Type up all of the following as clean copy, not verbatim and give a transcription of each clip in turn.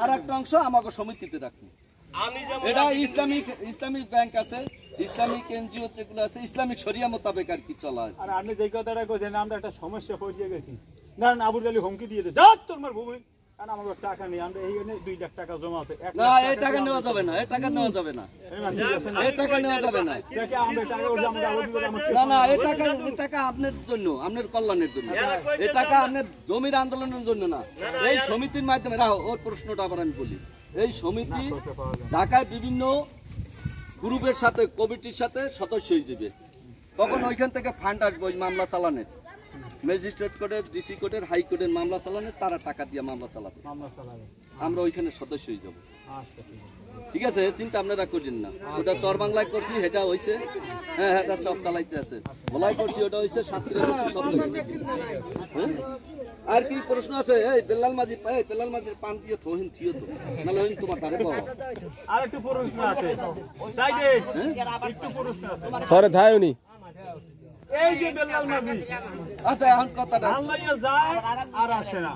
আর একটা অংশ আমাকে সমিতিতে রাখবো। এটা ইসলামিক ব্যাংক আছে, ইসলামিক এনজিও যেগুলো আছে, ইসলামিক শরিয়া মোতাবেক আর কি চলা। আর আপনি যে কথাটা কইছেন আমরা একটা সমস্যা পড়ে গেছি, না আবুল আলী হুমকি দিয়ে দে দাও তোমার ভূমি, কারণ আমার টাকা নেই, আমরা এইখানে 2 লাখ টাকা জমা আছে। না এই টাকা নেওয়া যাবে না, এই টাকা নেওয়া যাবে না, এই টাকা নেওয়া যাবে না। না না এই টাকা আপনার জন্য, আপনার কল্যাণের জন্য, এই টাকা আপনার জমির আন্দোলনের জন্য না। এই সমিতির মাধ্যমে রাখো। ওর প্রশ্নটা আবার আমি বলি, এই সমিতি ঢাকায় বিভিন্ন গ্রুপের সাথে, কমিটির সাথে সদস্য হিসেবে, তখন ওইখান থেকে ফান্ড আসবে ওই মামলা চালানের, ম্যাজিস্ট্রেট কোর্টের, ডিসি কোর্টের, হাইকোর্টের মামলা চালানের, তারা টাকা দিয়ে মামলা চালাবে, আমরা ওইখানে সদস্য হয়ে যাবো। ঠিক আছে, চিন্তা আপনারা করেন না। ওটা চর বাংলায় করছি, সেটা হয়েছে, হ্যাঁ এটা সব চালাইতে আছে, বলাই করছি, ওটা হয়েছে সাতক্ষীরা করছি, সব হ্যাঁ। আর কি প্রশ্ন আছে? এই বেলাল মাঝি, বেলাল মাঝির পান দিয়ে থহিন থিও তো, নাহলে হইন তোমার ধারে পাবো। আর একটু প্রশ্ন আছে, সাইডে একটু প্রশ্ন আছে, সরে ধায়নি। এই যে বেলাল মাঝি, আচ্ছা এখন কথাটা আল্লাহ যায় আর আসে না,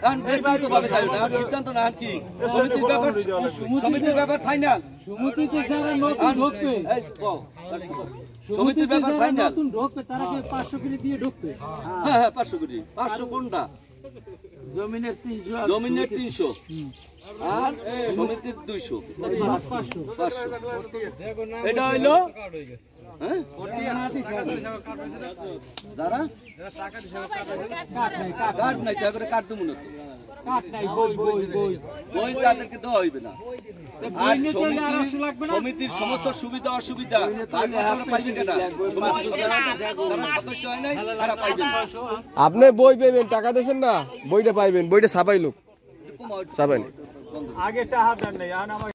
এখন ব্যক্তিগত ভাবে যাই না, সিদ্ধান্ত না কি সমিতির ব্যাপার, সমিতির ব্যাপার ফাইনাল, সমিতিতে যারা নতুন ঢুকবে, এই কও সমিতির ব্যাপার ফাইনাল, নতুন ঢুকবে তারা কি 500 করে দিয়ে ঢুকবে? হ্যাঁ হ্যাঁ 500 কোটি, 500 কোনটা? জমিনের 300, জমিনের 300 আর সমিতির 200, 500। এটা হইলো হ্যাঁ যারা কার্ড নাই তা করে কার্ড দেবো না তো, কাট নাই, বই তাদেরকে দেওয়া হইবে না। আর সমিতির সমস্ত সুবিধা অসুবিধা পাইবে কেনা, সদস্য হয় নাই তারা পাইবে না। আপনি বই পাইবেন, টাকা দিয়েছেন না, বইটা পাইবেন, বইটা ছাপাই লোক ছাপাই। আগে টাকা দেন নাই, এখন আমার